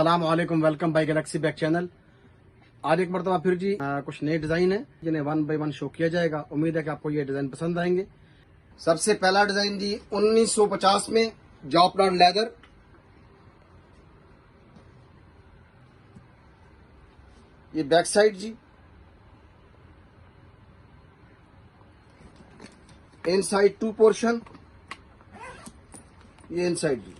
अस्सलाम वालेकुम, welcome by Galaxy Bag channel. आज एक मरतबा फिर जी कुछ नए डिजाइन है जिन्हें 1 बाय 1 शो किया जाएगा। उम्मीद है कि आपको ये डिजाइन पसंद आएंगे। सबसे पहला डिजाइन जी 1950 में जॉपलॉट लेदर। ये बैक साइड जी, इनसाइड 2 पोर्शन, ये इनसाइड जी।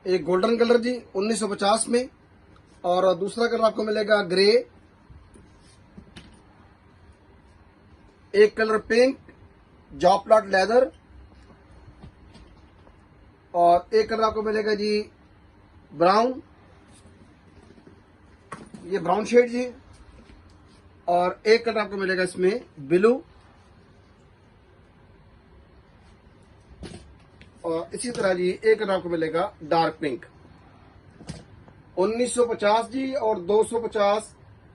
एक गोल्डन कलर जी 1950 में, और दूसरा कलर आपको मिलेगा ग्रे। एक कलर पिंक जॉपलॉट लेदर, और एक कलर आपको मिलेगा जी ब्राउन, ये ब्राउन शेड जी। और एक कलर आपको मिलेगा इसमें ब्लू, और इसी तरह जी एक कलर आपको मिलेगा डार्क पिंक। 1950 जी और 250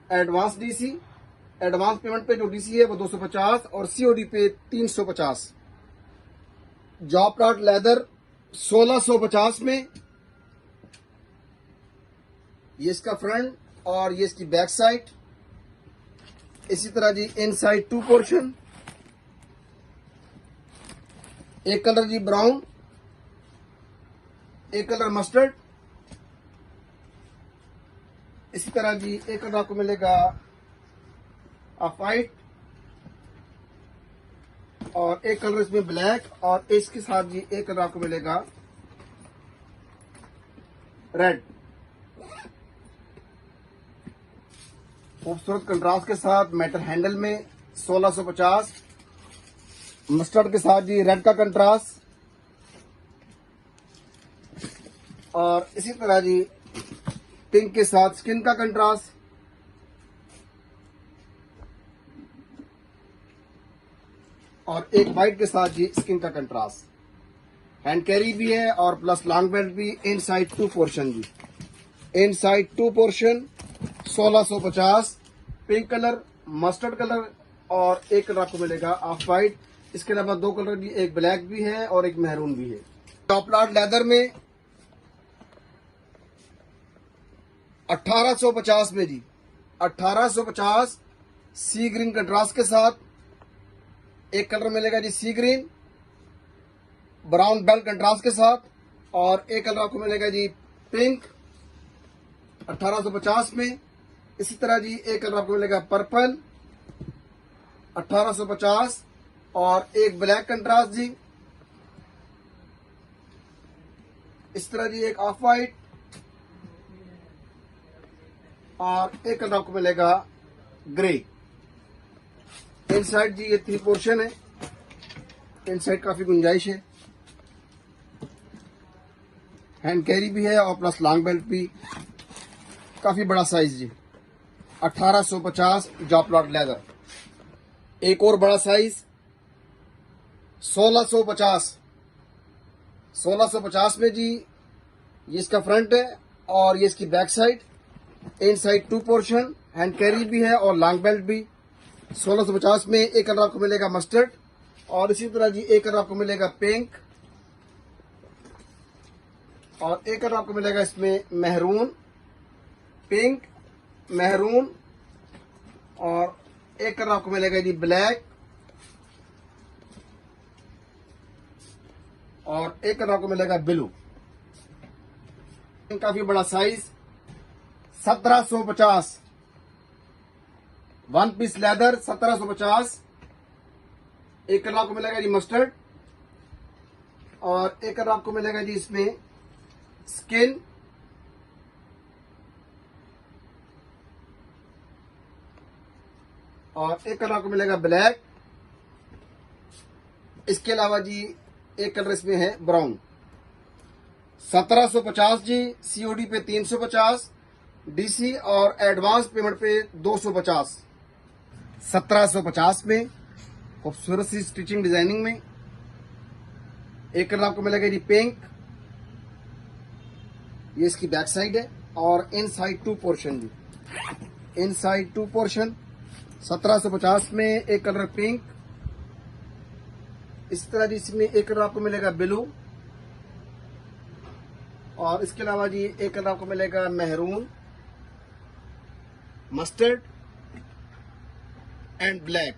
एडवांस डीसी। एडवांस पेमेंट पे जो डीसी है वो 250 और सीओडी पे 350। जॉपलॉट लेदर 1650 में। ये इसका फ्रंट और ये इसकी बैक साइड। इसी तरह जी इनसाइड 2 पोर्शन। एक कलर जी ब्राउन, एक कलर मस्टर्ड। इसी तरह जी एक कलर आपको मिलेगा ऑफ वाइट, और एक कलर इसमें ब्लैक, और इसके साथ जी एक कलर आपको मिलेगा रेड। खूबसूरत कंट्रास्ट के साथ मेटल हैंडल में 1650। मस्टर्ड के साथ जी रेड का कंट्रास्ट, और इसी तरह जी पिंक के साथ स्किन का कंट्रास्ट। और एक व्हाइट के साथ जी स्किन का कंट्रास्ट। हैंड कैरी भी है और प्लस लॉन्ग बेल्ट भी। इनसाइड 2 पोर्शन जी, inside 2 portion 1650। Pink colour, mustard colour, और एक कलर आपको मिलेगा ऑफ वाइट। इसके अलावा 2 कलर भी, एक ब्लैक भी है और एक मैरून भी है। जॉपलॉट लेदर में 1850 में जी, 1850 सी ग्रीन कंट्रास्ट के साथ। एक कलर मिलेगा जी सी ग्रीन ब्राउन बेल्ट कंट्रास्ट के साथ, और एक कलर आपको मिलेगा जी पिंक 1850 में। इसी तरह जी एक कलर आपको मिलेगा पर्पल 1850, और एक ब्लैक कंट्रास्ट जी। इस तरह जी एक ऑफ वाइट, और एक कलर आपको मिलेगा ग्रे। इनसाइड जी ये 3 पोर्शन है। इनसाइड काफी गुंजाइश है, हैंड कैरी भी है और प्लस लॉन्ग बेल्ट भी। काफी बड़ा साइज जी। 1850 जॉपलॉट लेदर। एक और बड़ा साइज 1650। 1650 में जी ये इसका फ्रंट है और ये इसकी back side. Inside 2 portion, hand carry भी है और लॉन्ग बेल्ट भी। 1650 में एक कलर आपको मिलेगा मस्टर्ड, और इसी तरह जी एक कलर आपको मिलेगा पिंक, और एक कलर आपको मिलेगा इसमें मैरून, पिंक, मैरून, और एक कलर आपको मिलेगा जी ब्लैक, और एक कलर आपको मिलेगा ब्लू। काफी बड़ा साइज 1750। 1 piece leather 1750। एक कलर आपको मिलेगा जी मस्टर्ड, और एक कलर आपको मिलेगा जी इसमें स्किन, और एक कलर आपको मिलेगा ब्लैक। इसके अलावा जी एक कलर इसमें है ब्राउन। 1750 जी, सीओडी पे 350, डीसी और एडवांस पेमेंट पे 250। 1750 में खूबसूरत सी स्टिचिंग डिजाइनिंग में। एक कलर आपको मिलेगा जी पिंक, ये इसकी बैक साइड है, और इनसाइड 2 पोर्शन जी, इनसाइड 2 पोर्शन। 1750 में एक कलर पिंक, इसी तरह जी इसमें एक कलर आपको मिलेगा ब्लू, और इसके अलावा जी एक कलर आपको मिलेगा maroon, mustard and black.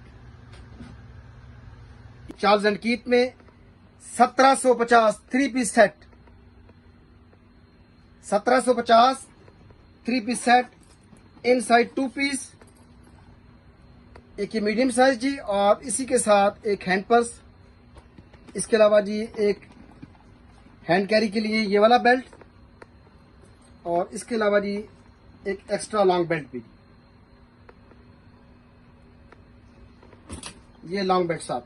Charles and Keith में 1750 three piece set, 1750 three piece set, inside 2 piece, एक ये मीडियम साइज जी, और इसी के साथ एक हैंड पर्स। इसके अलावा जी एक हैंड कैरी के लिए ये वाला बेल्ट, और इसके अलावा जी एक एक्स्ट्रा लॉन्ग बेल्ट भी, ये लॉन्ग बेल्ट साथ।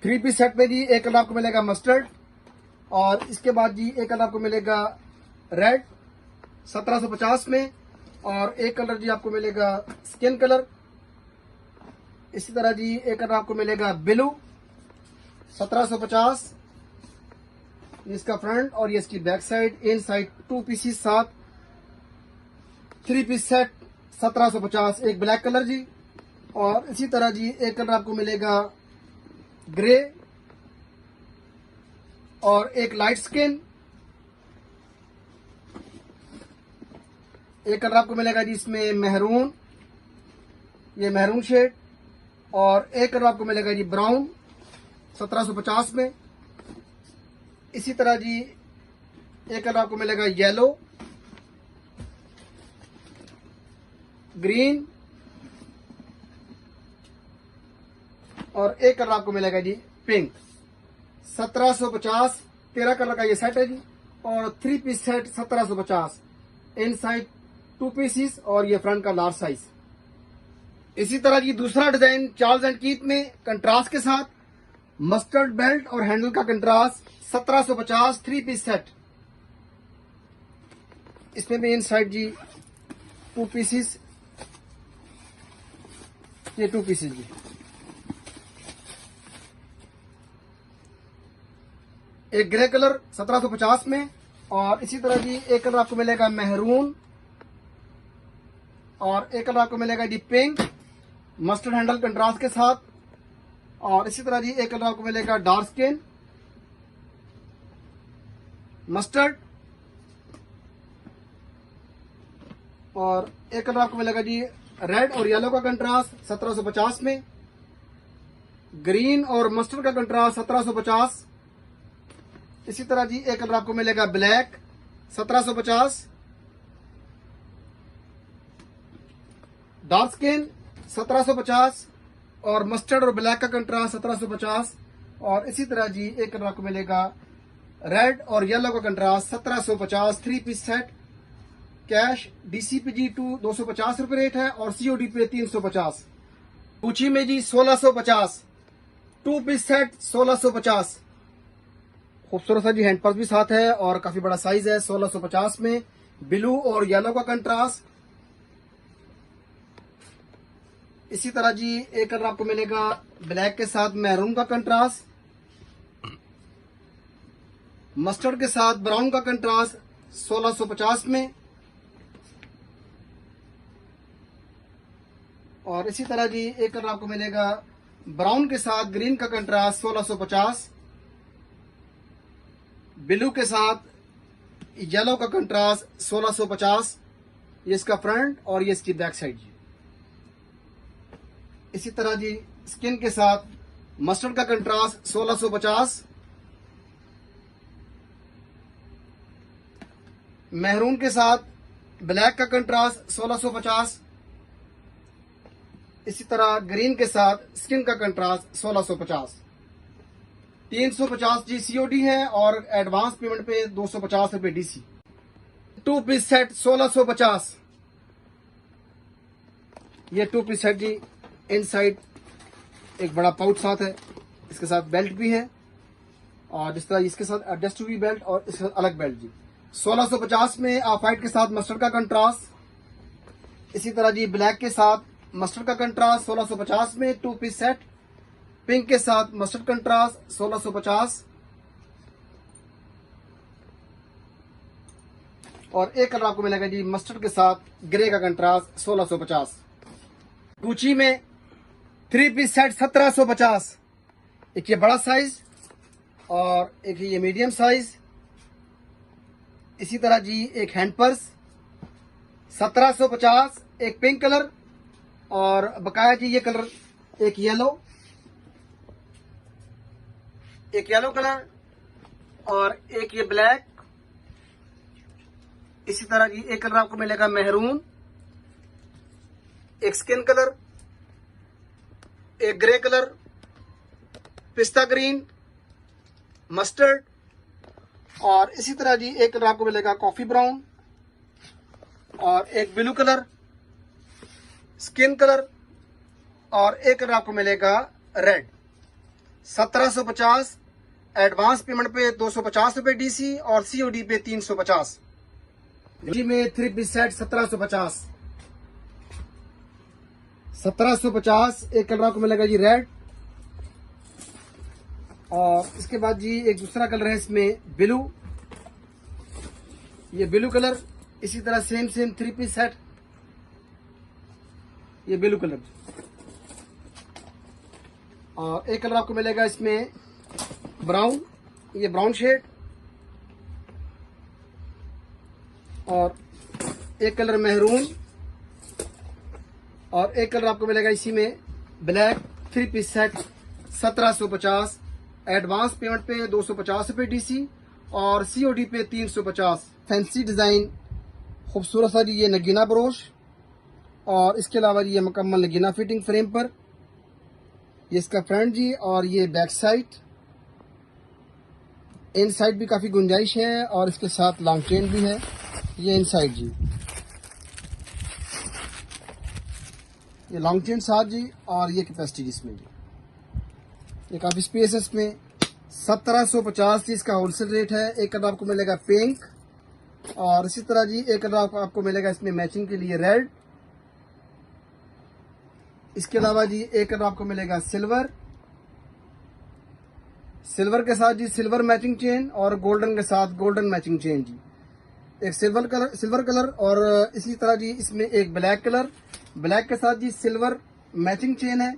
थ्री पीस सेट में जी एक कलर आपको मिलेगा मस्टर्ड, और इसके बाद जी एक कलर आपको मिलेगा रेड 1750 में, और एक कलर जी आपको मिलेगा स्किन कलर। इसी तरह जी एक कलर आपको मिलेगा ब्लू 1750, इसका फ्रंट और ये इसकी बैक साइड, इन साइड 2 पीसीस साथ, थ्री पीस सेट 1750, एक ब्लैक कलर जी। और इसी तरह जी एक कलर आपको मिलेगा ग्रे और एक लाइट स्किन, एक कलर आपको मिलेगा जी इसमें मेहरून, ये मेहरून शेड, और एक कलर आपको मिलेगा जी ब्राउन 1750 में। इसी तरह जी एक कलर आपको मिलेगा येलो, ग्रीन, और एक कलर आपको मिलेगा जी पिंक। 1750 13 कलर का ये सेट है जी, और थ्री पीस सेट 1750, इन साइड 2 पीसीस, और ये फ्रंट का लार्ज साइज। इसी तरह की दूसरा डिजाइन चार्ल्स एंड कीथ में कंट्रास्ट के साथ, मस्टर्ड बेल्ट और हैंडल का कंट्रास्ट 1750 थ्री पीस सेट, इसमें भी इन साइड जी 2 पीसीस, ये 2 पीसीस जी। एक ग्रे कलर 1750 में, और इसी तरह जी एक कलर आपको मिलेगा मेहरून, और एक कलर आपको मिलेगा जी पिंक मस्टर्ड हैंडल कंट्रास्ट के साथ, और इसी तरह जी एक कलर आपको मिलेगा डार्क स्किन मस्टर्ड, और एक कलर आपको मिलेगा जी रेड और येलो का कंट्रास्ट 1750 में, ग्रीन और मस्टर्ड का कंट्रास्ट 1750। इसी तरह जी एक कलर आपको मिलेगा ब्लैक 1750, डार्क स्किन 1750, और मस्टर्ड और ब्लैक का कंट्रास्ट 1750। और इसी तरह जी एक कलर आपको मिलेगा रेड और येलो का contrast 1750 three piece set. Cash डीसीपीजी टू 250 रुपए रेट है, और सीओडी पे 350। गुची में जी 1650, 2 पीस सेट 1650। खूबसूरत सा जी हैंड पर्स भी साथ है, और काफी बड़ा साइज है 1650 में, ब्लू और येलो का कंट्रास्ट। इसी तरह जी एक कलर आपको मिलेगा ब्लैक के साथ मैरून का कंट्रास्ट, मस्टर्ड के साथ ब्राउन का कंट्रास्ट 1650 में, और इसी तरह जी एक कलर आपको मिलेगा ब्राउन के साथ ग्रीन का कंट्रास्ट 1650, ब्लू के साथ येलो का कंट्रास्ट 1650, ये इसका फ्रंट और ये इसकी बैक साइड जी। इसी तरह जी स्किन के साथ मस्टर्ड का कंट्रास्ट 1650, मेहरून के साथ ब्लैक का कंट्रास्ट 1650, इसी तरह ग्रीन के साथ स्किन का कंट्रास्ट 1650। 350 जी सीओडी है, और एडवांस पेमेंट पे 250 रुपए डीसी। 2 पीस सेट 1650, ये 2 पीस सेट जी। इनसाइड एक बड़ा पाउच साथ है, इसके साथ बेल्ट भी है, और जिस तरह इसके साथ एडजस्ट हुई बेल्ट और इसके साथ अलग बेल्ट जी। 1650 में ऑफ वाइट के साथ मस्टर्ड का कंट्रास्ट, इसी तरह जी ब्लैक के साथ मस्टर्ड का कंट्रास्ट 1650 में 2 पीस सेट, पिंक के साथ मस्टर्ड कंट्रास्ट 1650, और एक कलर आपको मिलेगा जी मस्टर्ड के साथ ग्रे का कंट्रास्ट 1650। गुची में 3 पीस सेट 1750। एक ये बड़ा साइज और एक ये मीडियम साइज। इसी तरह जी एक हैंड पर्स 1750, एक पिंक कलर और बकाया जी ये कलर एक येलो कलर और एक ये ब्लैक। इसी तरह जी एक कलर आपको मिलेगा मेहरून, एक स्किन कलर, एक ग्रे कलर, पिस्ता ग्रीन, मस्टर्ड और इसी तरह जी एक कलर आपको मिलेगा कॉफी ब्राउन और एक ब्लू कलर, स्किन कलर और एक कलर आपको मिलेगा रेड। 1750 एडवांस पेमेंट पे 250 रुपए डीसी और सीओडी पे 350। जी में 3 पीस सेट 1750 एक कलर आपको मिलेगा जी रेड और इसके बाद जी एक दूसरा कलर है इसमें ब्लू, ये ब्लू कलर। इसी तरह सेम 3 पीस सेट ये ब्लू कलर और एक कलर आपको मिलेगा इसमें ब्राउन, ये ब्राउन शेड और एक कलर मेहरून और एक कलर आपको मिलेगा इसी में black. 3 piece set 1750 advance payment पे 250 रुपए डीसी और सीओडी पे 350। फैंसी डिजाइन खूबसूरत सा जी ये नगीना ब्रोश और इसके अलावा ये मुकम्मल नगीना फिटिंग फ्रेम पर। ये इसका फ्रंट जी और ये बैक साइड। इन साइड भी काफी गुंजाइश है और इसके साथ लॉन्ग चेन भी है। ये इन साइड जी ये लॉन्ग चेन साथ जी और ये कैपेसिटी जिसमें जी ये काफी स्पेस है इसमें। 1750 जी इसका होलसेल रेट है। एक कलर आपको मिलेगा पिंक और इसी तरह जी एक कलर आपको मिलेगा इसमें मैचिंग के लिए रेड। इसके अलावा जी एक कलर आपको मिलेगा सिल्वर के साथ जी सिल्वर मैचिंग चेन और गोल्डन के साथ गोल्डन मैचिंग चेन जी। एक सिल्वर कलर और इसी तरह जी इसमें एक ब्लैक कलर, ब्लैक के साथ जी सिल्वर मैचिंग चेन है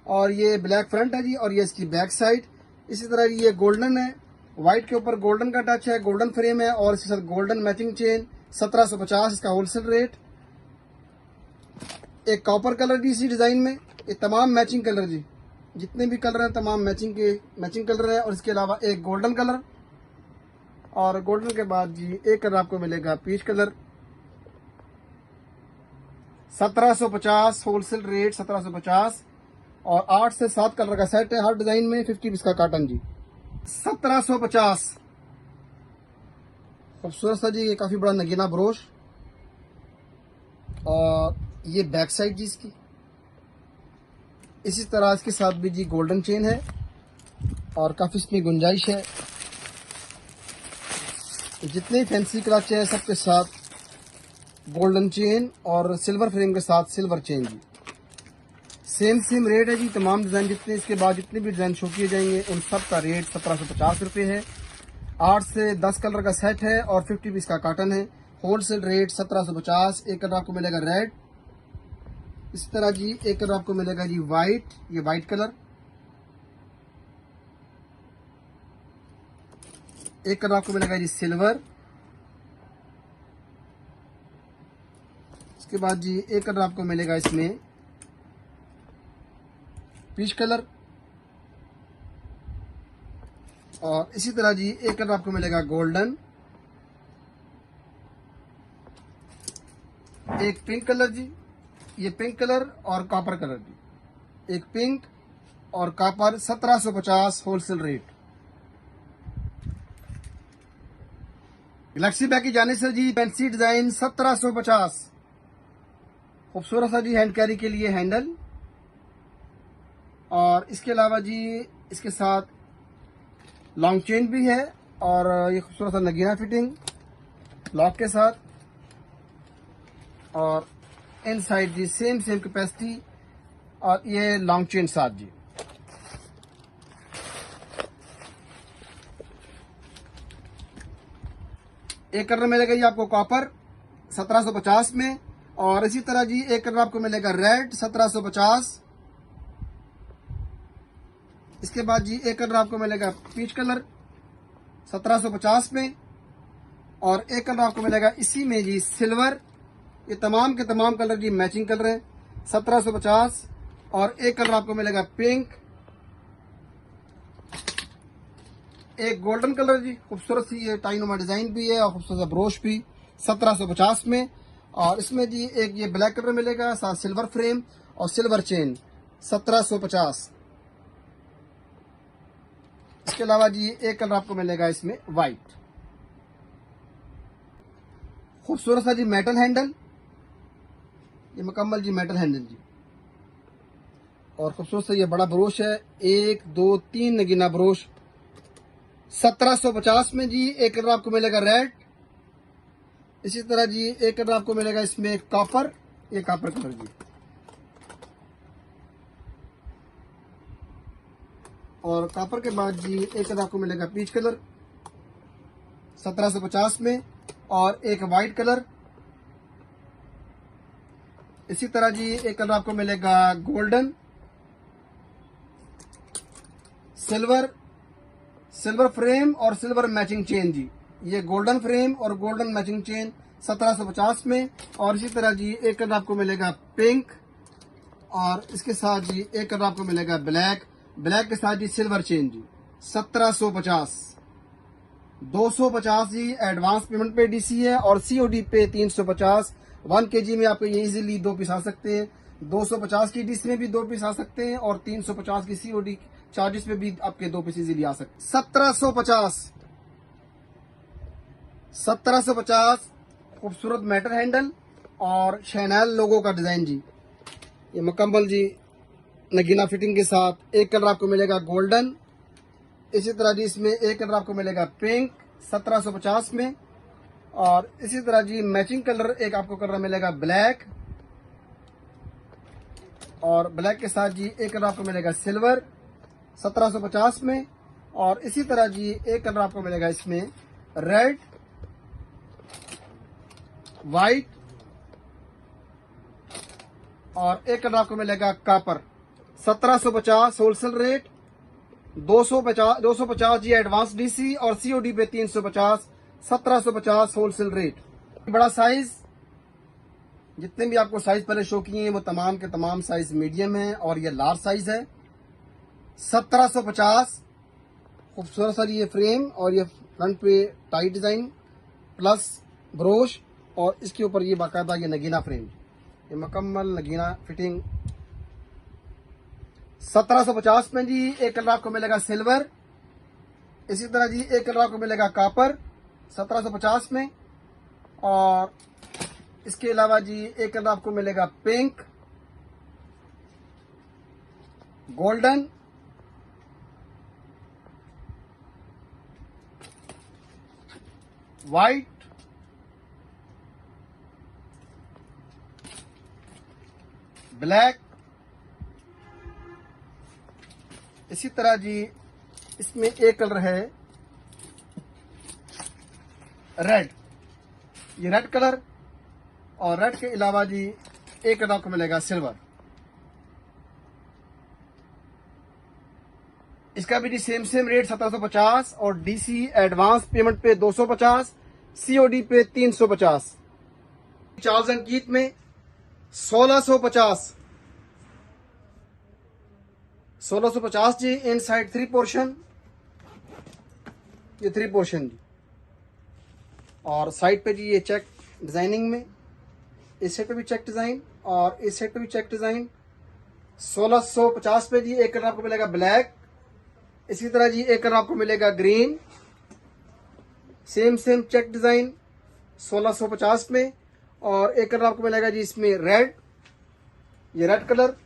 और ये ब्लैक फ्रंट है जी और ये इसकी बैक साइड। इसी तरह ये गोल्डन है, व्हाइट के ऊपर गोल्डन का टच है, गोल्डन फ्रेम है और इसके साथ गोल्डन मैचिंग चेन। 1750 इसका होलसेल रेट। एक कॉपर कलर जी इसी डिजाइन में। ये तमाम मैचिंग कलर जी जितने भी कलर हैं तमाम मैचिंग कलर है और इसके अलावा एक गोल्डन कलर और गोल्डन के बाद जी एक कलर आपको मिलेगा पीच कलर। 1750 होलसेल रेट 1750 और 8 से 7 कलर का सेट है हर डिजाइन में। 50 पीस का काटन जी 1750। खूबसूरत सा जी ये काफी बड़ा नगीना ब्रोश और ये बैक साइड जी इसकी। इसी तरह इसके साथ भी जी गोल्डन चेन है और काफी इसमें गुंजाइश है। जितने फैंसी क्लच है सबके साथ गोल्डन चेन और सिल्वर फ्रेम के साथ सिल्वर चेन जी। सेम रेट है जी। तमाम डिजाइन जितने इसके बाद जितने भी डिजाइन शो किए जाएंगे उन सब का रेट 1750 रुपये है। 8 से 10 कलर का सेट है और 50 पीस का काटन है। Wholesale rate 1750। एक कलर आपको मिलेगा रेड। इस तरह जी एक कलर आपको मिलेगा जी वाइट, ये वाइट कलर। एक कलर आपको मिलेगा जी सिल्वर। इसके बाद जी एक कलर आपको मिलेगा इसमें पीच कलर और इसी तरह जी एक कलर आपको मिलेगा गोल्डन। एक पिंक कलर जी, ये पिंक कलर और कॉपर कलर जी। एक पिंक और copper 1750 wholesale rate. Galaxy bag की जाने से जी फैंसी डिजाइन 1750। खूबसूरत सा जी हैंड कैरी के लिए हैंडल और इसके अलावा जी इसके साथ लॉन्ग चेन भी है और ये खूबसूरत सा नगीना फिटिंग लॉक के साथ और इन साइड जी सेम कैपेसिटी और ये लॉन्ग चेन साथ जी। एक कलर मिलेगा जी आपको कॉपर 1750 में, और इसी तरह जी एक कलर आपको मिलेगा रेड 1750। इसके बाद जी एक कलर आपको मिलेगा पीच कलर 1750 में, और एक कलर आपको मिलेगा इसी में जी सिल्वर। ये तमाम के तमाम कलर जी मैचिंग कलर है 1750। और एक कलर आपको मिलेगा पिंक, एक गोल्डन कलर जी, खूबसूरत सी ये टाइनुमा डिजाइन भी है और खूबसूरत सा ब्रोश भी 1750 में। और इसमें जी एक ये ब्लैक कलर मिलेगा, साथ सिल्वर फ्रेम और सिल्वर चेन 1750। इसके अलावा जी एक कलर आपको मिलेगा इसमें व्हाइट, खूबसूरत सा जी मेटल हैंडल, ये मुकम्मल जी मेटल हैंडल जी, और खूबसूरत सा ये बड़ा ब्रोश है, 1 2 3 नगीना ब्रोश 1750 में जी। एक कलर आपको मिलेगा रेड, इसी तरह जी एक कलर आपको मिलेगा इसमें कॉपर, ये कॉपर कलर जी, और कॉपर के बाद जी एक कलर आपको मिलेगा पीच कलर 1750 में, और एक वाइट कलर। इसी तरह जी एक कलर आपको मिलेगा गोल्डन, सिल्वर, सिल्वर फ्रेम और सिल्वर मैचिंग चेन जी, ये गोल्डन फ्रेम और गोल्डन मैचिंग चेन 1750 में। और इसी तरह जी एक कलर आपको मिलेगा पिंक, और इसके साथ जी एक कलर आपको मिलेगा ब्लैक, ब्लैक के साथ जी सिल्वर चेन जी 1750। 250 जी एडवांस पेमेंट पे डीसी है, और सीओडी पे 350। 1 kg में आपको ये इजीली 2 पीस आ सकते हैं। 250 की डीसी में भी 2 पीस आ सकते हैं, और 350 की सीओडी चार्जेस में भी आपके 2 पीस इजीली आ सकते हैं। 1750 खूबसूरत मेटल हैंडल और शहनाल लोगों का डिजाइन जी, ये मुकम्मल जी नगीना फिटिंग के साथ। एक कलर आपको मिलेगा गोल्डन, इसी तरह जी इसमें एक कलर आपको मिलेगा पिंक 1750 में, और इसी तरह जी मैचिंग कलर एक आपको कलर मिलेगा ब्लैक, और ब्लैक के साथ जी एक कलर आपको मिलेगा सिल्वर 1750 में, और इसी तरह जी एक कलर आपको मिलेगा इसमें रेड, वाइट, और एक कलर आपको मिलेगा कॉपर 1750 होलसेल रेट। 250 जी एडवांस डीसी और सीओडी पे 350। 1750 होलसेल रेट। बड़ा साइज, जितने भी आपको साइज पहले शो किए हैं वो तमाम के तमाम साइज मीडियम है, और ये लार्ज साइज है 1750। खूबसूरत सा ये फ्रेम और ये फ्रंट पे टाइट डिजाइन प्लस ब्रोश, और इसके ऊपर ये बाकायदा ये नगीना फ्रेम, ये मुकम्मल नगीना फिटिंग 1750 में जी। एक कलर आपको मिलेगा सिल्वर, इसी तरह जी एक कलर आपको मिलेगा कॉपर 1750 में, और इसके अलावा जी एक कलर आपको मिलेगा पिंक, गोल्डन, वाइट, ब्लैक। इसी तरह जी इसमें एक कलर है रेड, ये रेड कलर, और रेड के अलावा जी एक कलर आपको मिलेगा सिल्वर। इसका भी जी सेम रेट 1750, और डीसी एडवांस पेमेंट पे 250, सीओडी पे 350। चार्ल्स एंड कीथ में 1650 जी इन साइड 3 पोर्शन, ये 3 पोर्शन जी, और साइड पे जी ये चेक डिजाइनिंग में, इस साइड पे भी चेक डिजाइन और इस साइड पे भी चेक डिजाइन। 1650 पे जी एक कलर आपको मिलेगा ब्लैक, इसी तरह जी एक कलर आपको मिलेगा ग्रीन, सेम चेक डिजाइन 1650 में, और एक कलर आपको मिलेगा जी इसमें रेड, ये रेड कलर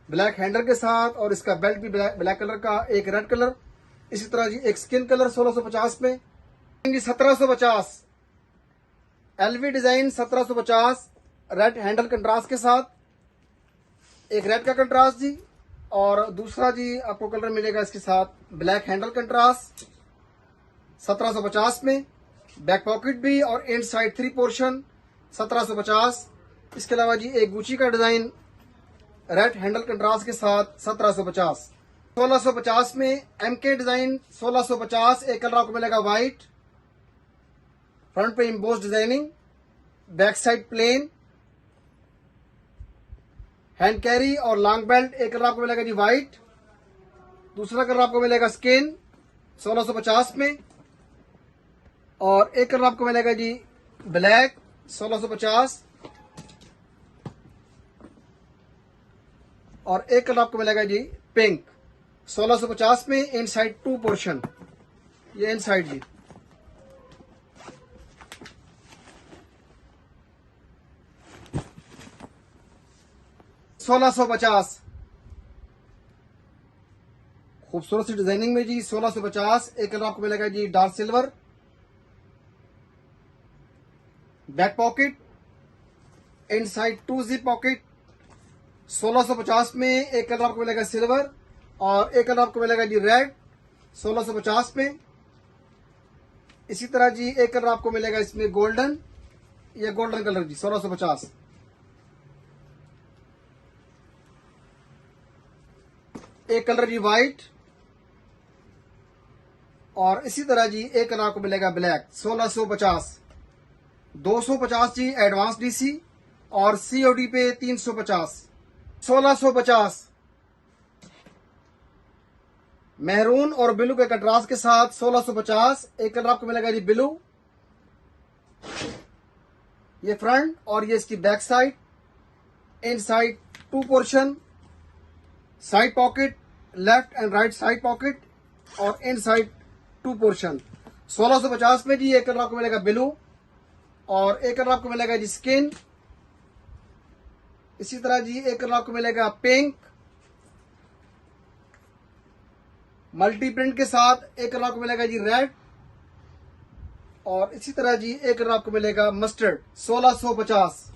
ब्लैक हैंडल के साथ, और इसका बेल्ट भी ब्लैक कलर का, एक रेड कलर, इसी तरह जी एक स्किन कलर 1650 में। 1750 LV design 1750 red handle contrast के साथ, एक रेड का कंट्रास्ट जी, और दूसरा जी आपको कलर मिलेगा इसके साथ ब्लैक हैंडल कंट्रास्ट 1750 में। बैक पॉकेट भी और इन साइड 3 पोर्शन 1750। इसके अलावा जी एक गुची का डिजाइन रेड हैंडल कंट्रास्ट के साथ 1750। 1650 में एमके डिजाइन 1650। एक कलर आपको मिलेगा व्हाइट, फ्रंट पे emboss designing, back side plain, hand carry और लॉन्ग बेल्ट। एक कलर आपको मिलेगा जी व्हाइट, दूसरा कलर आपको मिलेगा स्किन 1650 में, और एक कलर आपको मिलेगा जी ब्लैक 1650, और एक कलर आपको मिलेगा जी पिंक 1650 में। इन साइड 2 पोर्शन, ये इन साइड जी। $1650 खूबसूरत सी डिजाइनिंग में जी 1650। एक कलर आपको मिलेगा जी डार्क सिल्वर, बैक पॉकेट, इन साइड 2 जिप पॉकेट 1650 में। एक कलर आपको मिलेगा सिल्वर और एक कलर आपको मिलेगा जी रेड 1650 में। इसी तरह जी एक कलर आपको मिलेगा इसमें गोल्डन, या गोल्डन कलर जी 1650। एक कलर जी व्हाइट, और इसी तरह जी एक कलर आपको मिलेगा ब्लैक 1650। 250 जी एडवांस डीसी और सीओडी पे 350। 1650 मेहरून और ब्लू के कंट्रास्ट के साथ 1650। एक कलर आपको मिलेगा जी ब्लू, ये फ्रंट और ये इसकी back side. In side 2 portion, side pocket, left and right side pocket, और इन साइड 2 पोर्शन। 1650 में जी एक कलर आपको मिलेगा ब्लू और एक कलर आपको मिलेगा जी स्किन। इसी तरह जी एक कलर आपको मिलेगा पिंक मल्टी प्रिंट के साथ। एक कलर आपको मिलेगा जी रेड, और इसी तरह जी एक कलर आपको मिलेगा मस्टर्ड 1650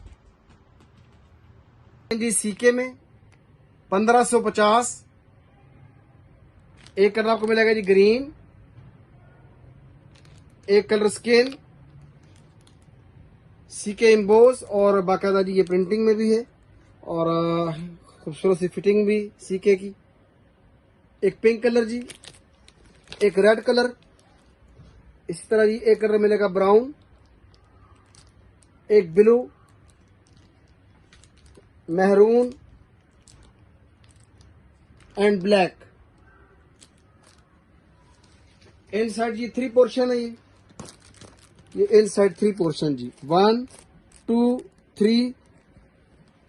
जी। सीके में 1550। एक कलर आपको मिलेगा जी ग्रीन, एक कलर स्किन, सीके इम्बोस और बाकायदा जी ये प्रिंटिंग में भी है और खूबसूरत सी फिटिंग भी सीके की। एक पिंक कलर जी, एक रेड कलर, इसी तरह जी एक कलर मिलेगा ब्राउन, एक blue, maroon and black. Inside जी 3 पोर्शन है ये इन साइड 3 पोर्शन जी 1 2 3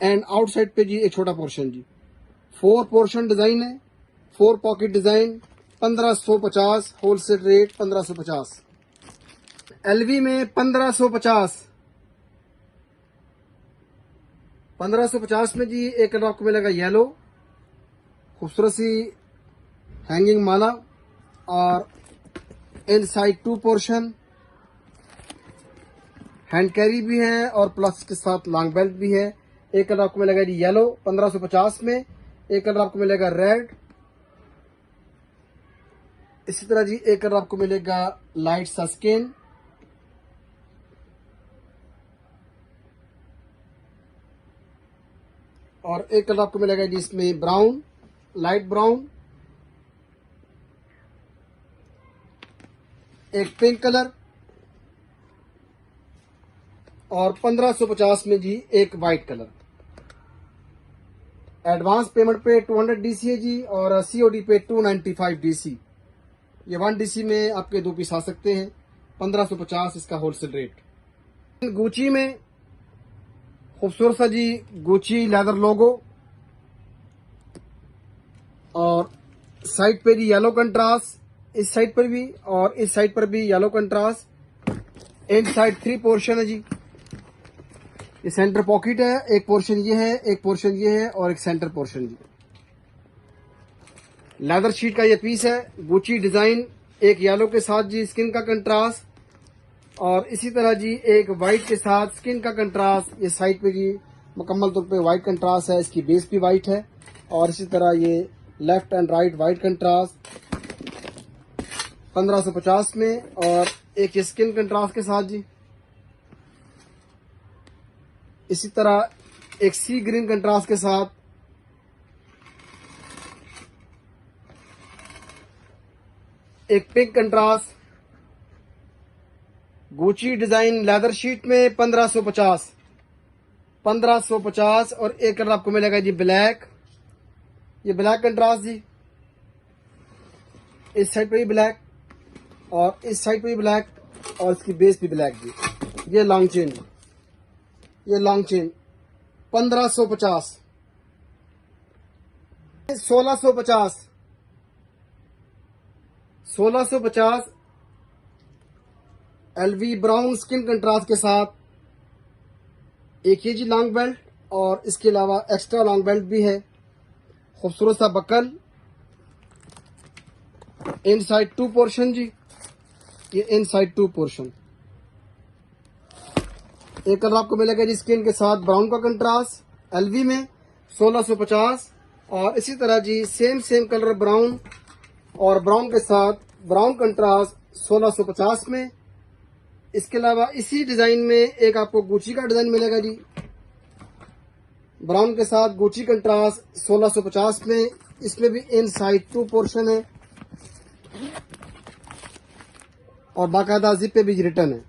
एंड आउटसाइड पे जी एक छोटा पोर्शन जी। 4 पोर्शन डिजाइन है, 4 pocket design 1550 wholesale rate 1550। LV में 1550 में जी एक कलर आपको मिलेगा येलो, खूबसूरत सी हैंगिंग माला और इन साइड 2 पोर्शन, हैंड कैरी भी है और प्लस के साथ लॉन्ग बेल्ट भी है। एक कलर आपको मिलेगा जी येलो 1550 में, एक कलर आपको मिलेगा रेड, इसी तरह जी एक कलर आपको मिलेगा लाइट सा स्किन, और एक कलर आपको मिलेगा जी इसमें ब्राउन, लाइट ब्राउन, एक पिंक कलर, और 1550 में जी एक वाइट कलर। एडवांस पेमेंट पे 200 डीसी है जी और सीओडी पे 295 डीसी। ये 1 डीसी में आपके 2 पीस आ सकते हैं। 1550 इसका होलसेल रेट। गुची में खूबसूरत सा जी गुची लेदर लोगो और साइड पे जी येलो कंट्रास्ट, इस साइड पर भी और इस साइड पर भी येलो कंट्रास्ट। इन साइड 3 पोर्शन है जी। ये सेंटर पॉकेट है, एक पोर्शन ये है, एक पोर्शन ये है और एक सेंटर पोर्शन जी। लेदर शीट का ये पीस है, गुची डिजाइन, एक येलो के साथ जी स्किन का कंट्रास्ट, और इसी तरह जी एक वाइट के साथ स्किन का कंट्रास्ट। ये साइड पे जी मुकम्मल तौर पे वाइट कंट्रास्ट है, इसकी बेस भी वाइट है, और इसी तरह ये left and right white contrast 1550 में, और एक स्किन कंट्रास्ट के साथ जी। इसी तरह एक सी ग्रीन कंट्रास्ट के साथ, एक pink contrast, Gucci design leather sheet में 1550, और एक कलर आपको मिलेगा जी ब्लैक, ये ब्लैक कंट्रास्ट जी। इस साइड पे भी ब्लैक और इस साइड पे भी ब्लैक, और इसकी बेस भी ब्लैक जी। ये लॉन्ग चेन, ये long chain 1550, 1650, 1650 LV brown skin contrast के साथ। एक ये जी लॉन्ग बेल्ट, और इसके अलावा एक्स्ट्रा लॉन्ग बेल्ट भी है। खूबसूरत सा बकल, इनसाइड 2 पोर्शन जी, ये इनसाइड 2 पोर्शन। एक कलर आपको मिलेगा जी स्किन के साथ ब्राउन का कंट्रास्ट एलवी में 1650, और इसी तरह जी सेम कलर ब्राउन और ब्राउन के साथ ब्राउन कंट्रास्ट 1650 में। इसके अलावा इसी डिजाइन में एक आपको गुची का डिजाइन मिलेगा जी, ब्राउन के साथ गुची कंट्रास्ट 1650 में। इसमें भी इनसाइड 2 पोर्शन है, और बाकायदा जिप पे भी रिटर्न है।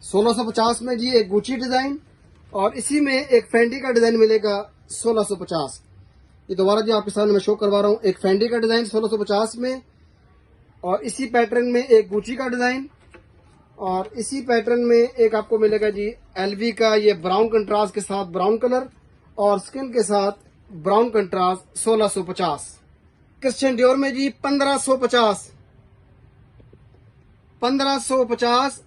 1650 में जी एक गुची डिजाइन, और इसी में एक फेंडी का डिजाइन मिलेगा 1650। ये दोबारा जो आपके सामने मैं शो करवा रहा हूँ, एक फेंडी का डिजाइन 1650 में, और इसी पैटर्न में एक गुची का डिजाइन, और इसी पैटर्न में एक आपको मिलेगा जी एलवी का ये ब्राउन कंट्रास्ट के साथ ब्राउन कलर, और स्किन के साथ ब्राउन कंट्रास्ट 1650। क्रिश्चियन डियोर में जी 1550, 1550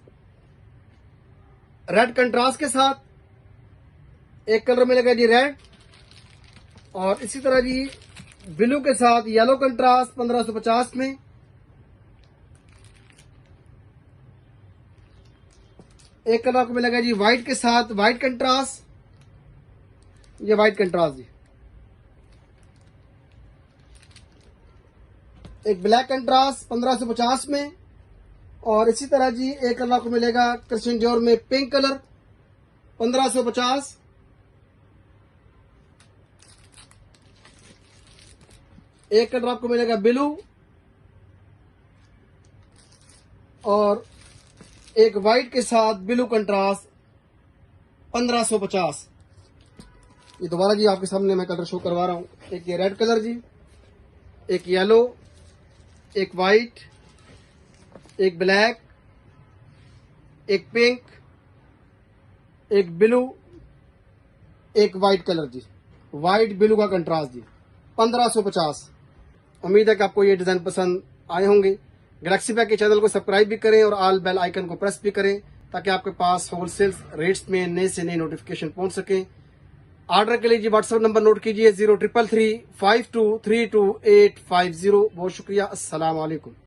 रेड कंट्रास्ट के साथ। एक कलर मिलेगा जी रेड, और इसी तरह जी ब्लू के साथ येलो कंट्रास्ट 1550 में। एक कलर आपको मिलेगा जी व्हाइट के साथ व्हाइट कंट्रास्ट, ये व्हाइट कंट्रास्ट जी। एक ब्लैक कंट्रास्ट 1550 में, और इसी तरह जी एक कलर आपको मिलेगा क्रिश्चियन डियोर में पिंक कलर 1550। एक कलर आपको मिलेगा ब्लू, और एक व्हाइट के साथ ब्लू कंट्रास्ट 1550। ये दोबारा जी आपके सामने मैं कलर शो करवा रहा हूं। एक ये रेड कलर जी, एक येलो, एक व्हाइट, एक ब्लैक, एक पिंक, एक ब्लू, एक व्हाइट कलर जी, व्हाइट ब्लू का कंट्रास्ट जी 1550। उम्मीद है कि आपको ये डिजाइन पसंद आए होंगे। गैलेक्सी बैग के चैनल को सब्सक्राइब भी करें और ऑल बेल आइकन को प्रेस भी करें, ताकि आपके पास होलसेल रेट्स में नए से नए नोटिफिकेशन पहुंच सके। ऑर्डर के लिए जी व्हाट्सएप नंबर नोट कीजिए 0333 5232 850। बहुत शुक्रिया। अस्सलाम वालेकुम।